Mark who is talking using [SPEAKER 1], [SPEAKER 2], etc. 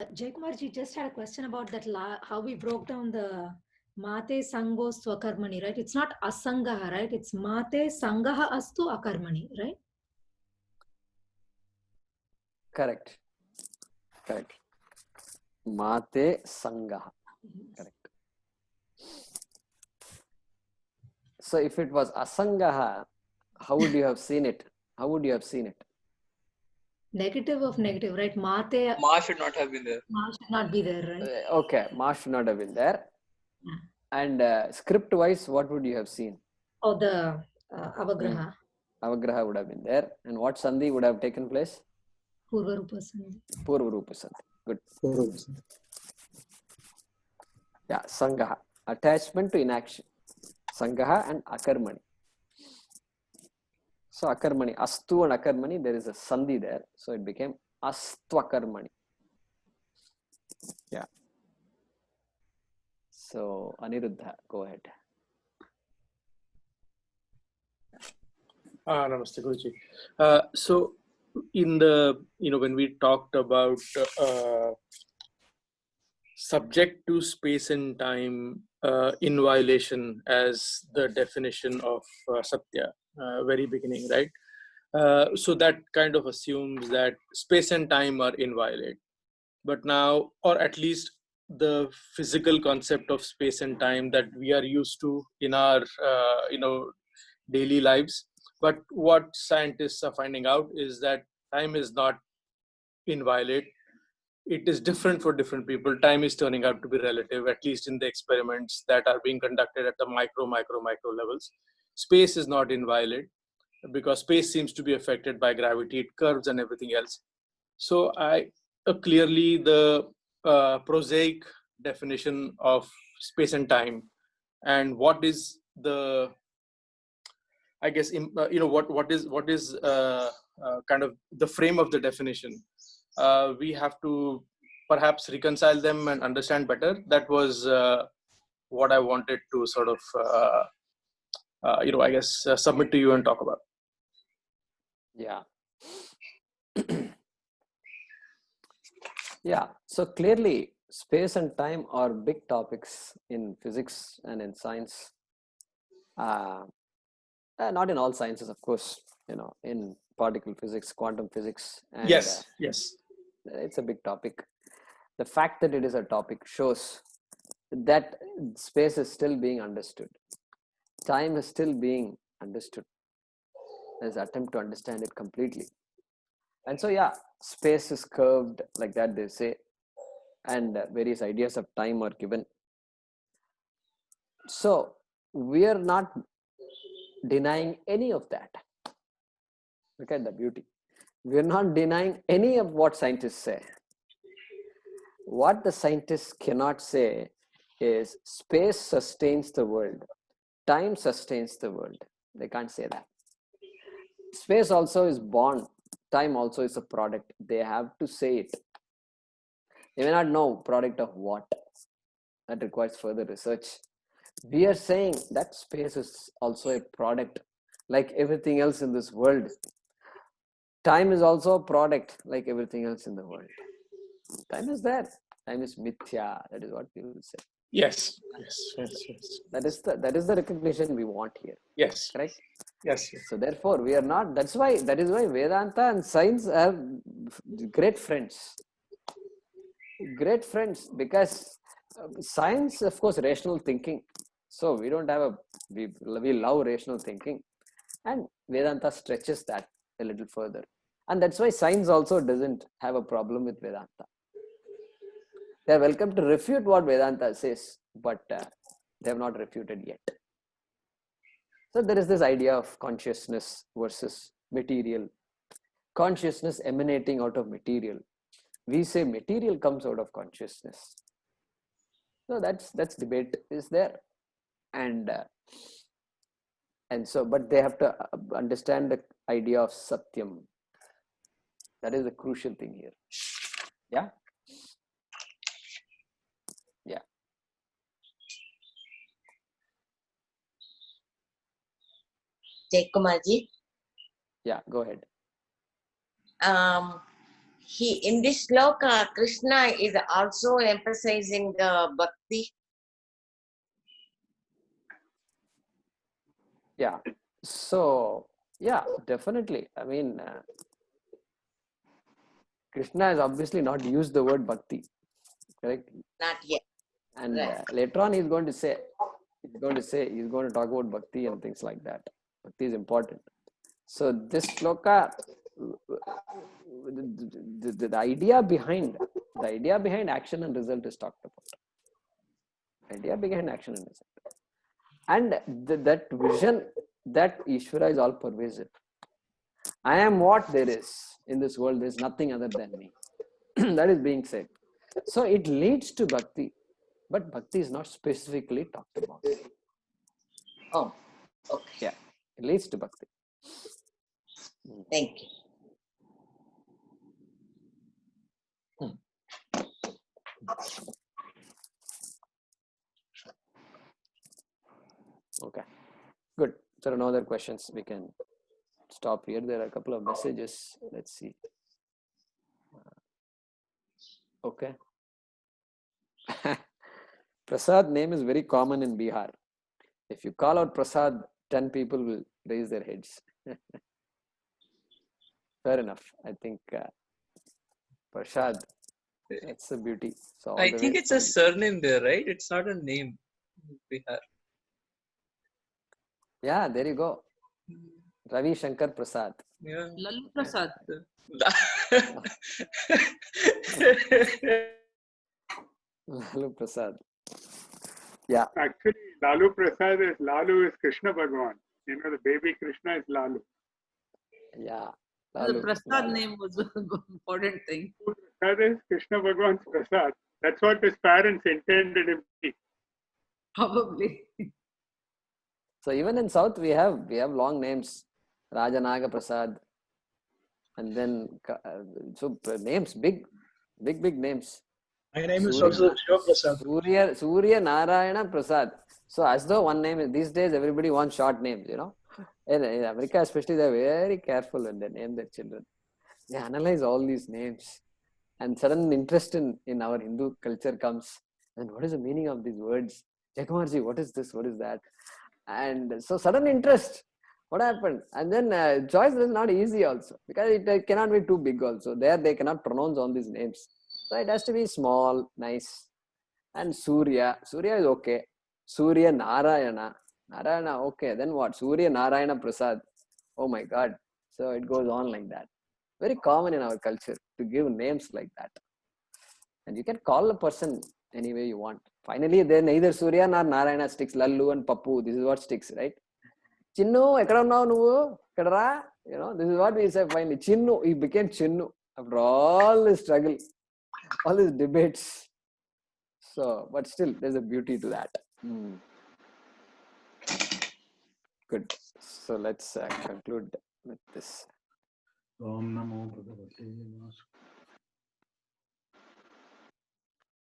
[SPEAKER 1] Jaykumarji just had a question about that how we broke down the Mate Sango Swakarmani, right? It's not Asangaha, right? It's Mate Sangaha Astu Akarmani, right?
[SPEAKER 2] Correct. Correct. Mate Sangaha. Correct. So if it was Asangaha, how would you have seen it? How would you have seen it?
[SPEAKER 1] Negative of negative, right? Mate
[SPEAKER 3] Ma should not have been there.
[SPEAKER 1] Ma should not be there, right?
[SPEAKER 2] Okay, Ma should not have been there.
[SPEAKER 1] Yeah.
[SPEAKER 2] And script wise, what would you have seen?
[SPEAKER 1] Oh, the Avagraha.
[SPEAKER 2] Avagraha would have been there. And what Sandhi would have taken place?
[SPEAKER 1] Purvarupa Sandhi.
[SPEAKER 2] Purvarupa Sandhi. Good. Yeah, Sangaha. Attachment to inaction. Sangaha and Akarmani. So Akarmani, Astu and Akarmani, there is a Sandhi there. So it became Astvakarmani. Yeah. So Aniruddha, go ahead.
[SPEAKER 4] Namaste, Guruji. So in the, when we talked about subject to space and time in violation as the definition of Satya, very beginning, right? So that kind of assumes that space and time are inviolate. But now, or at least the physical concept of space and time that we are used to in our, daily lives. But what scientists are finding out is that time is not inviolate. It is different for different people. Time is turning out to be relative, at least in the experiments that are being conducted at the micro levels. Space is not inviolate because space seems to be affected by gravity. It curves and everything else. So clearly the prosaic definition of space and time, and what is the, I guess, what is kind of the frame of the definition. We have to perhaps reconcile them and understand better. That was what I wanted to sort of, I guess, submit to you and talk about.
[SPEAKER 2] Yeah. Yeah. So clearly, space and time are big topics in physics and in science. Not in all sciences, of course. In particle physics, quantum physics. And,
[SPEAKER 4] yes.
[SPEAKER 2] It's a big topic. The fact that it is a topic shows that space is still being understood. Time is still being understood. There's an attempt to understand it completely. And so, yeah, space is curved like that, they say. And various ideas of time are given. So, we are not denying any of that. Look at the beauty. We're not denying any of what scientists say. What the scientists cannot say is space sustains the world, time sustains the world. They can't say that. Space also is born, time also is a product. They have to say it. They may not know product of what. That requires further research. We are saying that space is also a product like everything else in this world. Time is also a product like everything else in the world. Time is there. Time is mithya. That is what people say.
[SPEAKER 4] Yes.
[SPEAKER 2] That is the recognition we want here.
[SPEAKER 4] Yes.
[SPEAKER 2] Correct?
[SPEAKER 4] Yes.
[SPEAKER 2] So therefore, we are not. That is why Vedanta and science are great friends. Great friends, because science, of course, rational thinking. So we don't have we love rational thinking, and Vedanta stretches that a little further. And that's why science also doesn't have a problem with Vedanta. They are welcome to refute what Vedanta says, but they have not refuted yet. So there is this idea of consciousness versus material. Consciousness emanating out of material. We say material comes out of consciousness. So that's debate is there, and so, but they have to understand the idea of Satyam. That is the crucial thing here. Yeah. Yeah.
[SPEAKER 5] Jaykumarji.
[SPEAKER 2] Yeah, go ahead.
[SPEAKER 3] in this sloka, Krishna is also emphasizing the bhakti.
[SPEAKER 2] Yeah. So, yeah, definitely. I mean, Krishna has obviously not used the word bhakti, correct?
[SPEAKER 3] Not yet.
[SPEAKER 2] And
[SPEAKER 3] Right.
[SPEAKER 2] later on, he's going to talk about bhakti and things like that. Bhakti is important. So this sloka, the idea behind action and result is talked about. Idea behind action and result, and that vision that Ishvara is all pervasive. I am what there is in this world. There is nothing other than me. That is being said. So it leads to bhakti, but bhakti is not specifically talked about.
[SPEAKER 3] Oh, okay.
[SPEAKER 2] Yeah, it leads to bhakti.
[SPEAKER 3] Thank you.
[SPEAKER 2] Okay, good. So no other questions. We can stop here. There are a couple of messages. Let's see. Okay. Prasad name is very common in Bihar. If you call out Prasad, 10 people will raise their heads. Fair enough. I think Prasad, that's the beauty. So all
[SPEAKER 5] I
[SPEAKER 2] the
[SPEAKER 5] think
[SPEAKER 2] way
[SPEAKER 5] it's a surname there, right? It's not a name. Bihar.
[SPEAKER 2] yeah, there you go. Ravi Shankar Prasad.
[SPEAKER 5] Yeah.
[SPEAKER 6] Lalu Prasad.
[SPEAKER 2] Lalu Prasad. Yeah.
[SPEAKER 7] Actually, Lalu Prasad is Krishna Bhagwan. You know, the baby Krishna is Lalu.
[SPEAKER 2] Yeah.
[SPEAKER 6] The
[SPEAKER 2] Lalu,
[SPEAKER 6] Prasad
[SPEAKER 2] Lalu.
[SPEAKER 6] name was an important thing.
[SPEAKER 7] Prasad is Krishna Bhagwan's Prasad. That's what his parents intended him to be.
[SPEAKER 6] Probably.
[SPEAKER 2] So even in South we have long names. Rajanaga Prasad. And then so names, big names.
[SPEAKER 8] My name is also Shiva Prasad.
[SPEAKER 2] Surya Narayana Prasad. So as though one name, these days everybody wants short names, you know. In America especially, they're very careful when they name their children. They analyze all these names, and sudden interest in our Hindu culture comes. And what is the meaning of these words? Jakumarji, what is this? What is that? And so sudden interest. What happened? And then choice is not easy also, because it cannot be too big also. There they cannot pronounce all these names. So it has to be small, nice. And Surya is okay. Surya Narayana, okay. Then what? Surya Narayana Prasad. Oh my God. So it goes on like that. Very common in our culture to give names like that. And you can call a person any way you want. Finally, then neither Surya nor Narayana sticks. Lallu and Pappu. This is what sticks, right? Chinnu, ekkada unnavu nuvu? Ekkadara? You know, this is what we say finally. Chinnu, he became Chinnu after all this struggle, all these debates. So, but still, there's a beauty to that. Good. So let's conclude with this.
[SPEAKER 8] Om Namo Bhagavate Vasudevaya.